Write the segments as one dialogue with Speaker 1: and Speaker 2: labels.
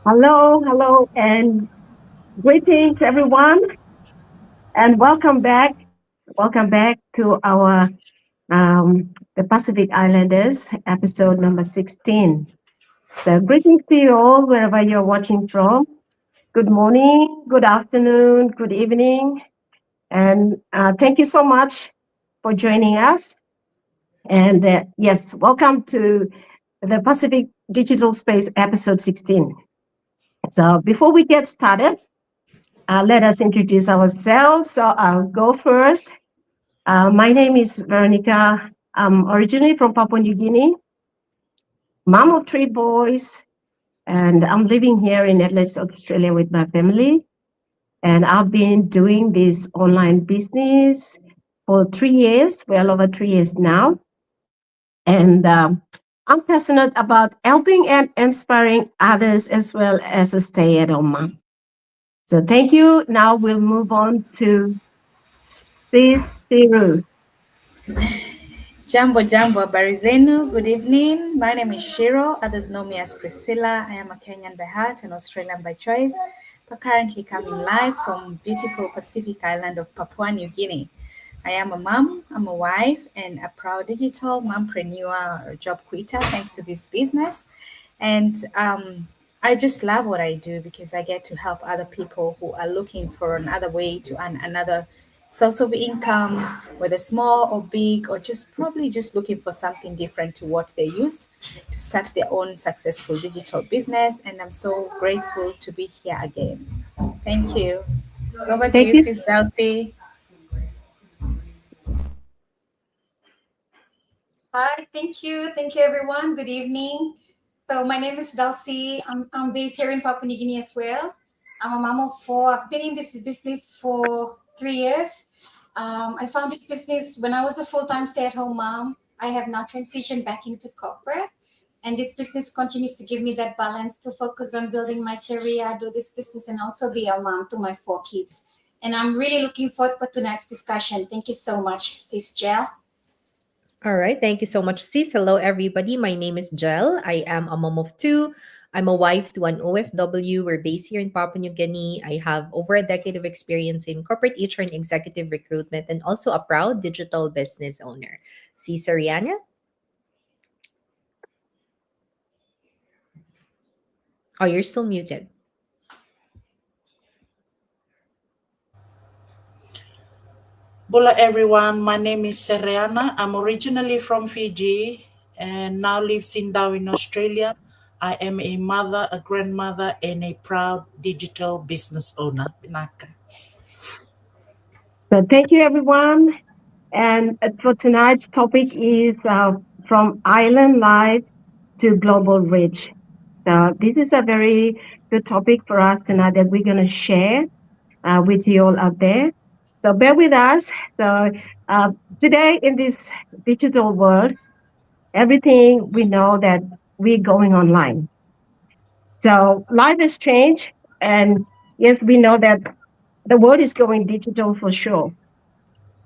Speaker 1: Hello, and greetings, everyone, and welcome back. Welcome back to our the Pacific Islanders episode number 16. So, greetings to you all wherever you're watching from. Good morning, good afternoon, good evening, and thank you so much for joining us. And yes, welcome to the Pacific Digital Space episode 16. So, before we get started, let us introduce ourselves. So I'll go first. My name is Veronica. I'm originally from Papua New Guinea, mom of three boys, and I'm living here in Adelaide, Australia with my family. And I've been doing this online business for 3 years, well over 3 years now. And I'm passionate about helping and inspiring others as well as a stay at home mom. So thank you. Now we'll move on to Sis Siru.
Speaker 2: Jambo, habari zenu. Good evening. My name is Shiro. Others know me as Priscilla. I am a Kenyan by heart and Australian by choice, but currently coming live from beautiful Pacific island of Papua New Guinea. I am a mom, I'm a wife, and a proud digital mompreneur or job quitter thanks to this business. And I just love what I do because I get to help other people who are looking for another way to earn another source of income, whether small or big, or just probably just looking for something different to what they used to start their own successful digital business. And I'm so grateful to be here again. Thank you. Over to
Speaker 1: Thank
Speaker 2: you,
Speaker 1: you.
Speaker 2: Sis Dulcie.
Speaker 3: Hi, thank you. Thank you, everyone. Good evening. So, my name is Dulcie. I'm based here in Papua New Guinea as well. I'm a mom of four. I've been in this business for 3 years. I found this business when I was a full time stay at home mom. I have now transitioned back into corporate. And this business continues to give me that balance to focus on building my career, do this business, and also be a mom to my four kids. And I'm really looking forward for tonight's discussion. Thank you so much, Sis Jel.
Speaker 4: All right. Thank you so much, sis. Hello, everybody. My name is Jel. I am a mom of two. I'm a wife to an OFW. We're based here in Papua New Guinea. I have over a decade of experience in corporate HR and executive recruitment, and also a proud digital business owner. Sis Ariana? Oh, you're still muted.
Speaker 5: Hola everyone, my name is Seriana. I'm originally from Fiji and now lives in Darwin, Australia. I am a mother, a grandmother, and a proud digital business owner. Pinaka.
Speaker 1: So thank you, everyone. And for tonight's topic is from island life to global reach. So this is a very good topic for us tonight that we're going to share with you all out there. So bear with us. So today in this digital world, everything we know that we're going online. So life has changed, and yes, we know that the world is going digital for sure.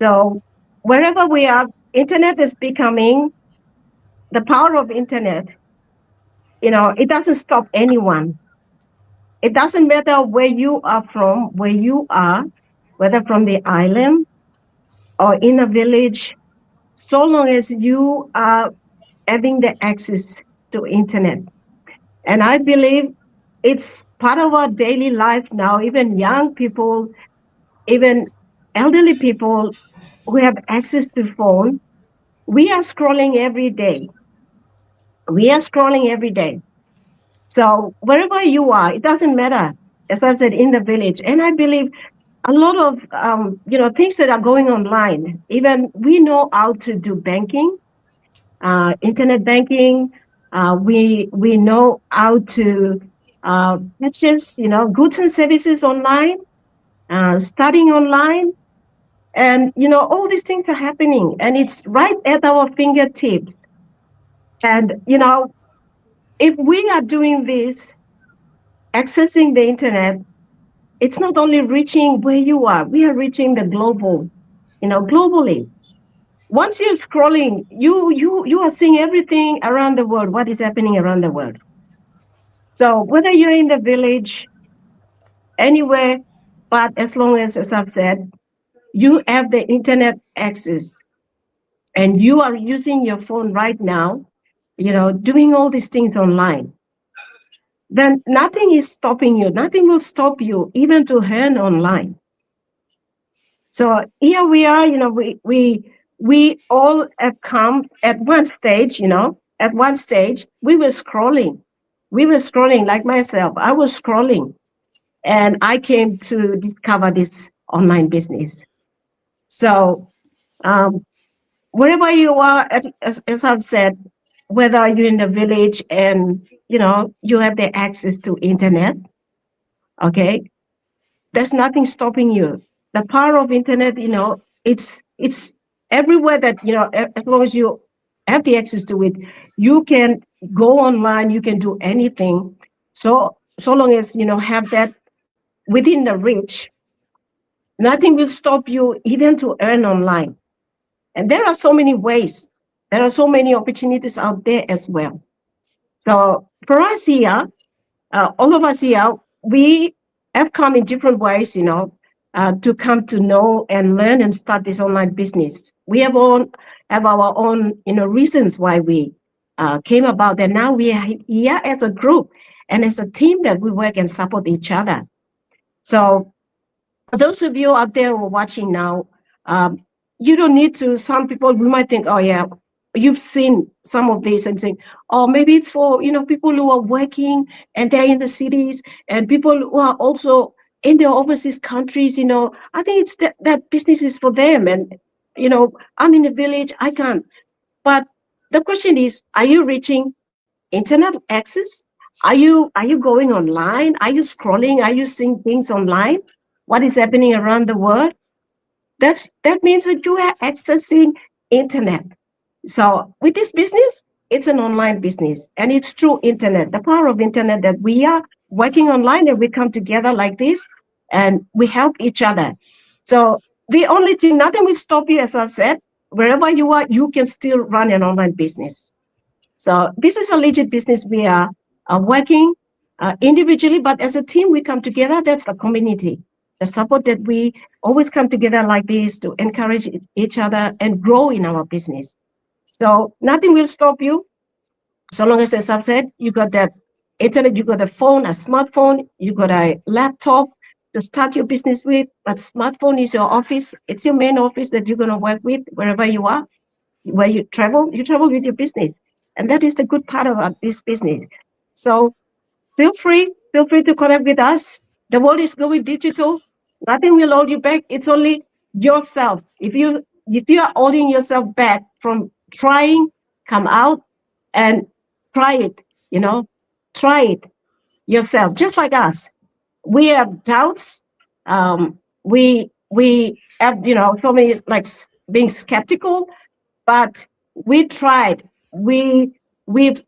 Speaker 1: So wherever we are, internet is becoming the power of internet. You know, it doesn't stop anyone. It doesn't matter where you are from, where you are, whether from the island or in a village, so long as you are having the access to internet. And I believe it's part of our daily life now, even young people, even elderly people who have access to phone. We are scrolling every day. We are scrolling every day. So wherever you are, it doesn't matter. As I said, in the village, and I believe a lot of things that are going online. Even we know how to do banking, internet banking. We know how to purchase goods and services online, studying online, and all these things are happening, and it's right at our fingertips. And if we are doing this, accessing the internet, it's not only reaching where you are, we are reaching the globally. Once you're scrolling, you are seeing everything around the world, what is happening around the world. So whether you're in the village, anywhere, but as long as I've said, you have the internet access and you are using your phone right now, doing all these things online, then nothing is stopping you. Nothing will stop you even to earn online. So here we are, we all have come at one stage, at one stage, we were scrolling. We were scrolling like myself. I was scrolling and I came to discover this online business. So um, wherever you are, as I've said, whether you're in the village and you have the access to internet, okay, there's nothing stopping you. The power of internet, it's everywhere that as long as you have the access to it, you can go online, you can do anything. So long as have that within the reach, nothing will stop you even to earn online. And there are so many ways. There are so many opportunities out there as well. So for us here, all of us here, we have come in different ways, to come to know and learn and start this online business. We have our own, reasons why we came about, and now we are here as a group and as a team that we work and support each other. So for those of you out there who are watching now, um, you don't need to. Some people we might think, oh yeah, you've seen some of this and think, oh maybe it's for people who are working and they're in the cities and people who are also in the overseas countries. I think it's that business is for them, and I'm in the village, I can't. But the question is, are you reaching internet access? Are you going online? Are you scrolling? Are you seeing things online? What is happening around the world? That means that you are accessing internet. So with this business, it's an online business and it's through internet. The power of internet that we are working online and we come together like this and we help each other. So the only thing, nothing will stop you, as I've said. Wherever you are, you can still run an online business. So this is a legit business. We are working individually, but as a team, we come together. That's the community, the support that we always come together like this to encourage each other and grow in our business. So nothing will stop you. So long as I've said, you got that internet, you got a phone, a smartphone, you got a laptop to start your business with. But smartphone is your office. It's your main office that you're going to work with wherever you are. Where you travel with your business. And that is the good part about this business. So feel free to connect with us. The world is going digital. Nothing will hold you back. It's only yourself. If you are holding yourself back from trying, come out and try it, try it yourself, just like us. We have doubts. We have, so many like being skeptical, but we tried. We did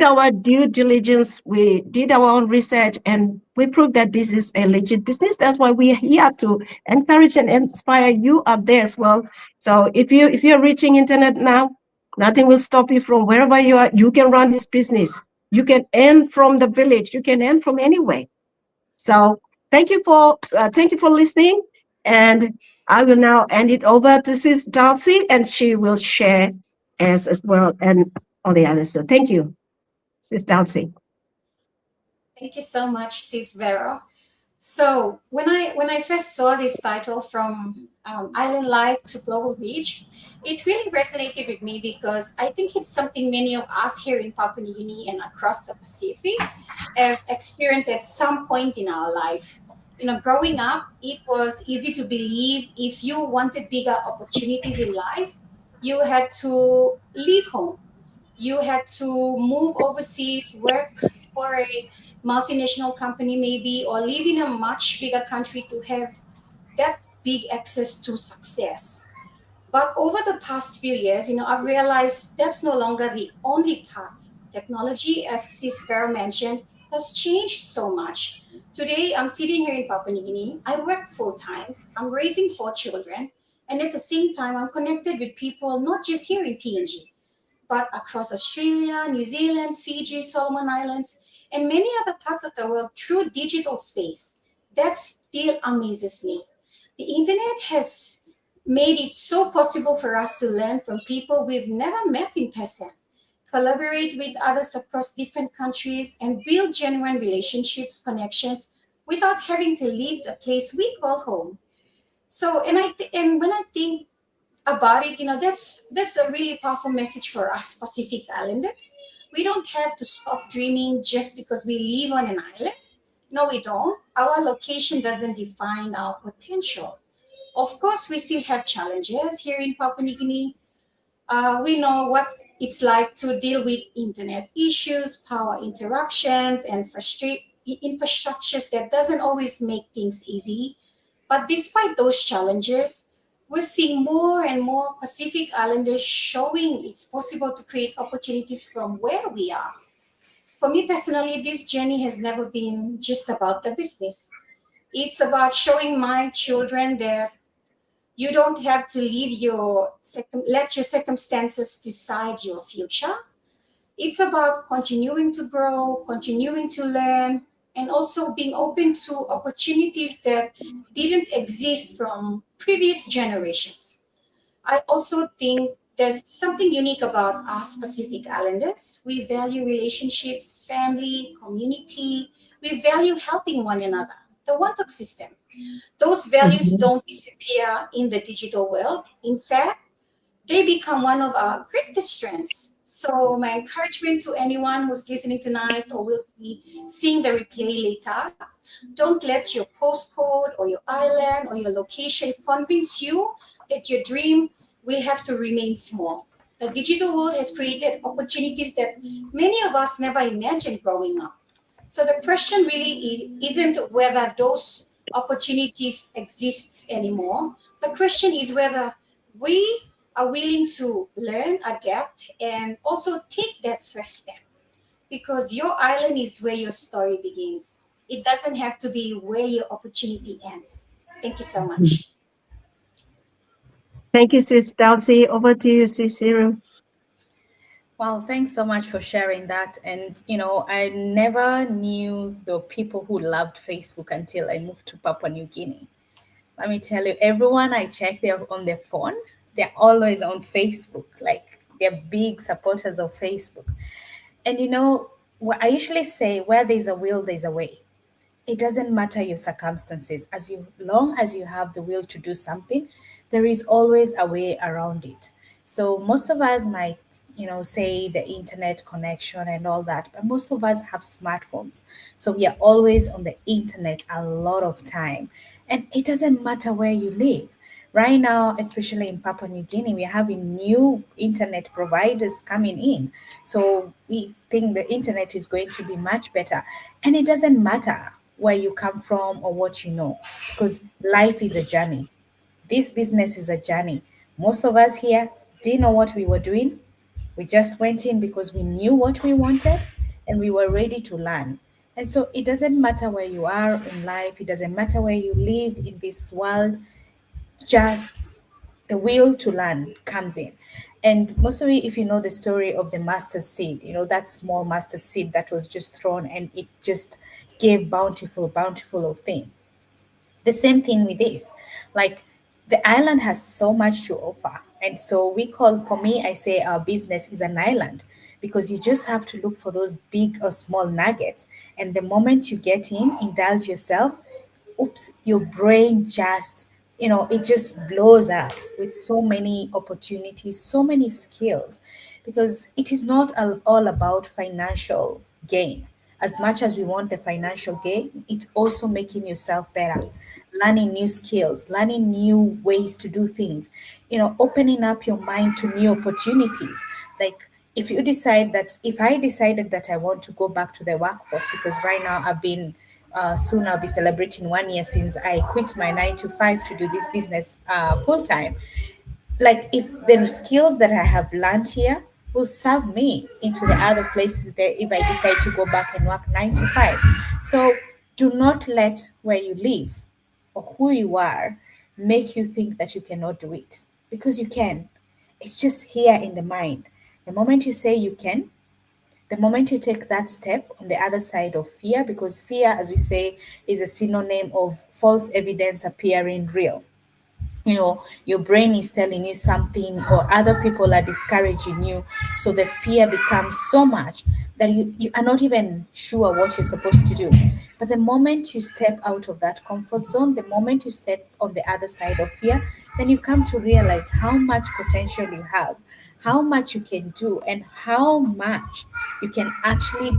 Speaker 1: our due diligence. We did our own research, and we proved that this is a legit business. That's why we are here to encourage and inspire you up there as well. So if you're reaching internet now, nothing will stop you from wherever you are. You can run this business. You can earn from the village. You can earn from anywhere. So thank you for listening, and I will now hand it over to Sis Darcy, and she will share as well and all the others. So thank you, Sis Darcy.
Speaker 3: Thank you so much, Sis Vero. So when I first saw this title from Island Life to Global Reach, it really resonated with me because I think it's something many of us here in Papua New Guinea and across the Pacific have experienced at some point in our life. Growing up, it was easy to believe if you wanted bigger opportunities in life, you had to leave home, you had to move overseas, work for a multinational company maybe, or live in a much bigger country to have that big access to success. But over the past few years, I've realized that's no longer the only path. Technology, as Sis Vero mentioned, has changed so much. Today, I'm sitting here in Papua New Guinea. I work full time. I'm raising 4 children. And at the same time, I'm connected with people not just here in PNG, but across Australia, New Zealand, Fiji, Solomon Islands. and many other parts of the world through digital space. That still amazes me. The internet has made it so possible for us to learn from people we've never met in person, collaborate with others across different countries, and build genuine relationships, connections without having to leave the place we call home. So, and when I think about it, that's a really powerful message for us Pacific Islanders. We don't have to stop dreaming just because we live on an island. No, we don't. Our location doesn't define our potential. Of course, we still have challenges here in Papua New Guinea. We know what it's like to deal with internet issues, power interruptions, and frustrate infrastructures that doesn't always make things easy. But despite those challenges, we're seeing more and more Pacific Islanders showing it's possible to create opportunities from where we are. For me personally, this journey has never been just about the business. It's about showing my children that you don't have to let your circumstances decide your future. It's about continuing to grow, continuing to learn, and also being open to opportunities that didn't exist from previous generations. I also think there's something unique about us Pacific Islanders. We value relationships, family, community. We value helping one another. The one talk system. Those values
Speaker 1: Mhm.
Speaker 3: don't disappear in the digital world. In fact, they become one of our greatest strengths. So, my encouragement to anyone who's listening tonight or will be seeing the replay later, don't let your postcode or your island or your location convince you that your dream will have to remain small. The digital world has created opportunities that many of us never imagined growing up. So the question really isn't whether those opportunities exist anymore. The question is whether we are willing to learn, adapt, and also take that first step. Because your island is where your story begins. It doesn't have to be where your opportunity ends. Thank you so much.
Speaker 1: Thank you, Sis Darcy. Over to you, Sis Cyril.
Speaker 2: Well, thanks so much for sharing that. And, I never knew the people who loved Facebook until I moved to Papua New Guinea. Let me tell you, everyone I check, they're on their phone. They're always on Facebook. Like, they're big supporters of Facebook. And, what I usually say, where there's a will, there's a way. It doesn't matter your circumstances. Long as you have the will to do something, there is always a way around it. So most of us might, say the internet connection and all that, but most of us have smartphones. So we are always on the internet a lot of time. And it doesn't matter where you live. Right now, especially in Papua New Guinea, we're having new internet providers coming in. So we think the internet is going to be much better. And it doesn't matter where you come from or what you know, because life is a journey. This business is a journey. Most of us here didn't know what we were doing. We just went in because we knew what we wanted and we were ready to learn. And so it doesn't matter where you are in life, it doesn't matter where you live in this world, just the will to learn comes in. And mostly, if you know the story of the mustard seed, that small mustard seed that was just thrown and it just gave bountiful, bountiful of thing. The same thing with this. Like, the island has so much to offer. And so for me, I say our business is an island because you just have to look for those big or small nuggets. And the moment you get in, indulge yourself, oops, your brain just, it just blows up with so many opportunities, so many skills, because it is not all about financial gain. As much as we want the financial gain, it's also making yourself better, learning new skills, learning new ways to do things, opening up your mind to new opportunities. Like, if I decided that I want to go back to the workforce, because right now soon I'll be celebrating 1 year since I quit my 9 to 5 to do this business full time. Like, if the skills that I have learned here will serve me into the other places that if I decide to go back and work 9 to 5. So do not let where you live or who you are make you think that you cannot do it, because you can. It's just here in the mind. The moment you say you can, The moment you take that step on the other side of fear, because fear, as we say, is a synonym of false evidence appearing real. Your brain is telling you something, or other people are discouraging you, so the fear becomes so much that you are not even sure what you're supposed to do. But the moment you step out of that comfort zone, the moment you step on the other side of fear, then you come to realize how much potential you have, how much you can do, and how much you can actually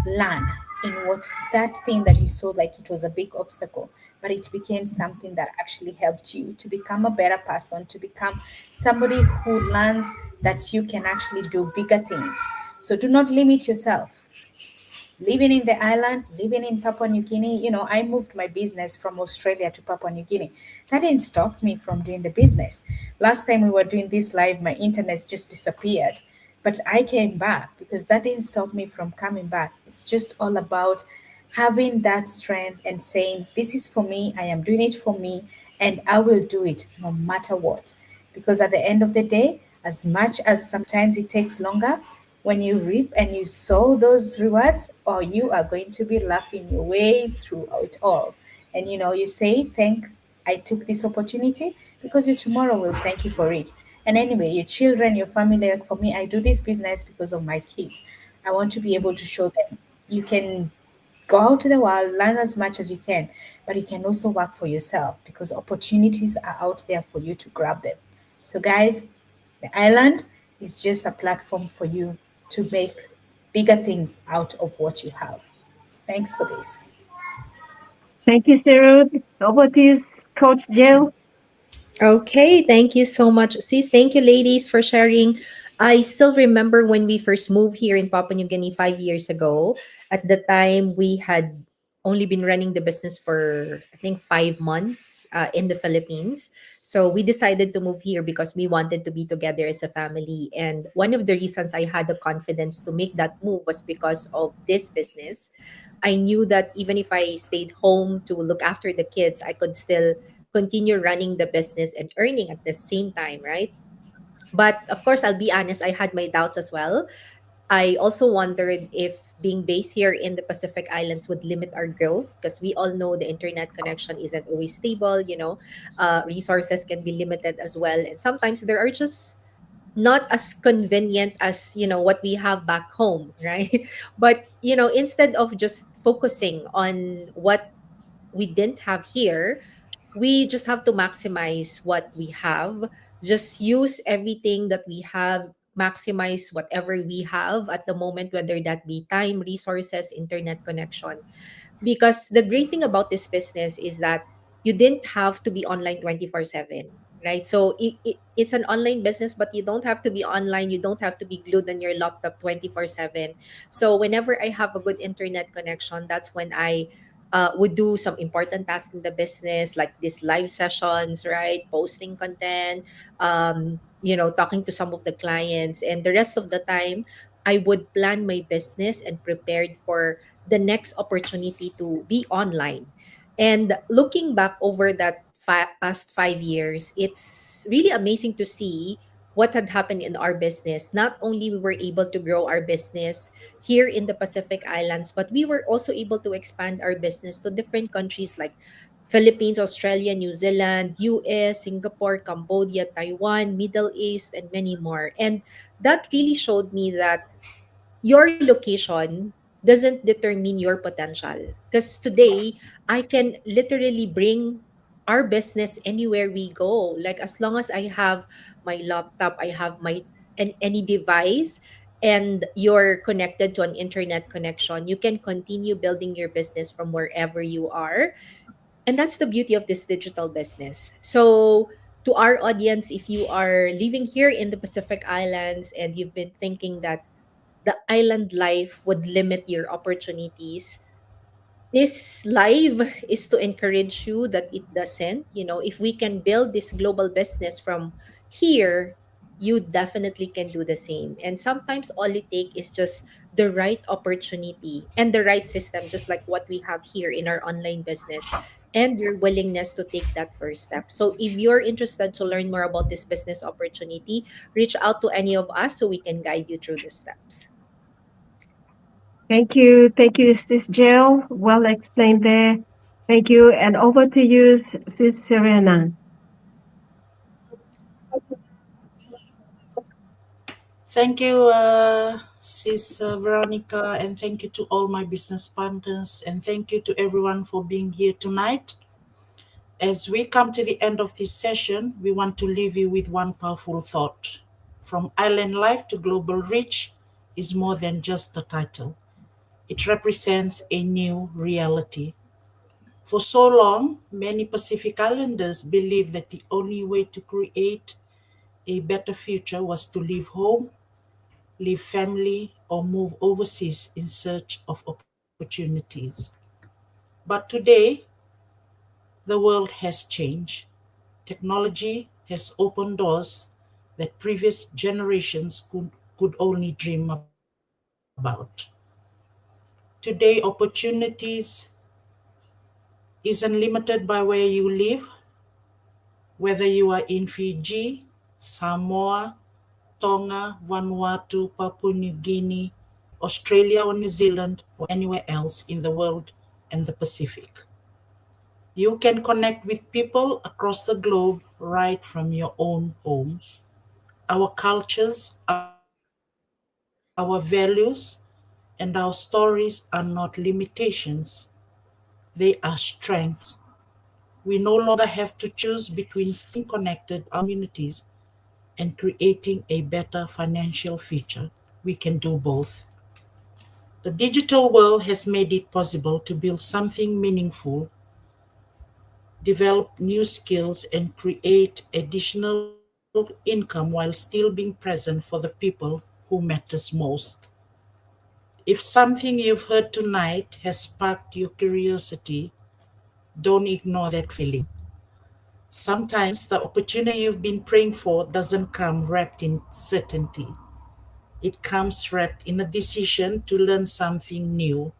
Speaker 2: learn in what that thing that you saw like it was a big obstacle, but it became something that actually helped you to become a better person, to become somebody who learns that you can actually do bigger things. So do not limit yourself. Living in the island, living in Papua New Guinea, I moved my business from Australia to Papua New Guinea. That didn't stop me from doing the business. Last time we were doing this live, my internet just disappeared. But I came back because that didn't stop me from coming back. It's just all about having that strength and saying, this is for me, I am doing it for me, and I will do it no matter what. Because at the end of the day, as much as sometimes it takes longer, when you reap and you sow those rewards, or you are going to be laughing your way through it all. And you say, I took this opportunity, because your tomorrow will thank you for it. And anyway, your children, your family, like for me, I do this business because of my kids. I want to be able to show them you can go out to the world, learn as much as you can, but you can also work for yourself because opportunities are out there for you to grab them. So, guys, the island is just a platform for you to make bigger things out of what you have. Thanks for this.
Speaker 1: Thank you, Cyril. Over to you, Coach Jill.
Speaker 4: Okay, thank you so much. Sis, thank you, ladies, for sharing. I still remember when we first moved here in Papua New Guinea 5 years ago. At the time, we had only been running the business for, I think, 5 months in the Philippines. So we decided to move here because we wanted to be together as a family. And one of the reasons I had the confidence to make that move was because of this business. I knew that even if I stayed home to look after the kids, I could still continue running the business and earning at the same time, right? But of course, I'll be honest, I had my doubts as well. I also wondered if being based here in the Pacific Islands would limit our growth because we all know the internet connection isn't always stable, resources can be limited as well. And sometimes there are just not as convenient as what we have back home, right? But instead of just focusing on what we didn't have here, we just have to maximize what we have. Just use everything that we have, maximize whatever we have at the moment, whether that be time, resources, internet connection. Because the great thing about this business is that you didn't have to be online 24/7, right? So it's an online business, but you don't have to be online, you don't have to be glued on your laptop 24/7. So whenever I have a good internet connection, that's when I would do some important tasks in the business, like these live sessions, right? Posting content, talking to some of the clients. And the rest of the time, I would plan my business and prepared for the next opportunity to be online. And looking back over that past 5 years, it's really amazing to see what had happened in our business. Not only we were able to grow our business here in the Pacific Islands, but we were also able to expand our business to different countries like Philippines, Australia, New Zealand, US, Singapore, Cambodia, Taiwan, Middle East, and many more. And that really showed me that your location doesn't determine your potential. Because today, I can literally bring our business anywhere we go. Like as long as I have my laptop, I have my any device, and you're connected to an internet connection, you can continue building your business from wherever you are. And that's the beauty of this digital business. So to our audience, if you are living here in the Pacific Islands and you've been thinking that the island life would limit your opportunities, this live is to encourage you that it doesn't. If we can build this global business from here, you definitely can do the same. And sometimes all it takes is just the right opportunity and the right system, just like what we have here in our online business, and your willingness to take that first step. So if you're interested to learn more about this business opportunity, reach out to any of us so we can guide you through the steps.
Speaker 1: Thank you, Sis Jill. Well explained there. Thank you. And over to you, Sis Serena.
Speaker 5: Thank you, Sis Veronica, and thank you to all my business partners, and thank you to everyone for being here tonight. As we come to the end of this session, we want to leave you with one powerful thought. From Island Life to Global Reach is more than just a title, it represents a new reality. For so long, many Pacific Islanders believed that the only way to create a better future was to leave home, leave family, or move overseas in search of opportunities. But today, the world has changed. Technology has opened doors that previous generations could only dream about. Today, opportunities isn't limited by where you live, whether you are in Fiji, Samoa, Tonga, Vanuatu, Papua New Guinea, Australia or New Zealand, or anywhere else in the world and the Pacific. You can connect with people across the globe right from your own home. Our cultures, our values, and our stories are not limitations, they are strengths. We no longer have to choose between staying connected to our communities and creating a better financial future. We can do both. The digital world has made it possible to build something meaningful, develop new skills, and create additional income while still being present for the people who matters most. If something you've heard tonight has sparked your curiosity, don't ignore that feeling. Sometimes the opportunity you've been praying for doesn't come wrapped in certainty. It comes wrapped in a decision to learn something new.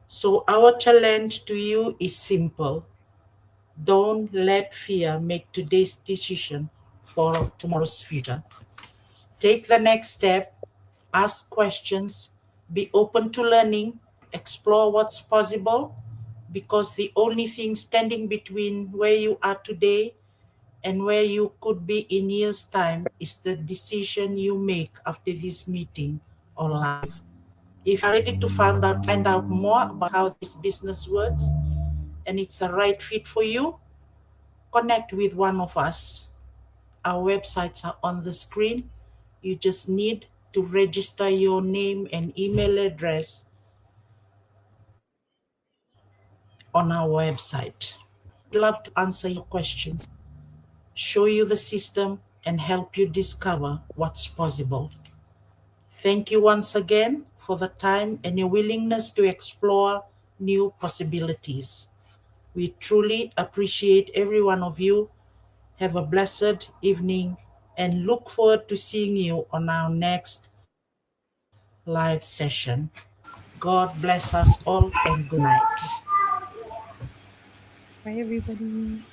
Speaker 5: So, our challenge to you is simple: don't let fear make today's decision for tomorrow's future. Take the next step, ask questions, be open to learning, explore what's possible, because the only thing standing between where you are today and where you could be in years' time is the decision you make after this meeting or live. If you're ready to find out more about how this business works and it's the right fit for you, connect with one of us. Our websites are on the screen. You just need to register your name and email address on our website. We'd love to answer your questions, show you the system, and help you discover what's possible. Thank you once again for the time and your willingness to explore new possibilities. We truly appreciate every one of you. Have a blessed evening and look forward to seeing you on our next live session. God bless us all and good night.
Speaker 4: Bye, everybody.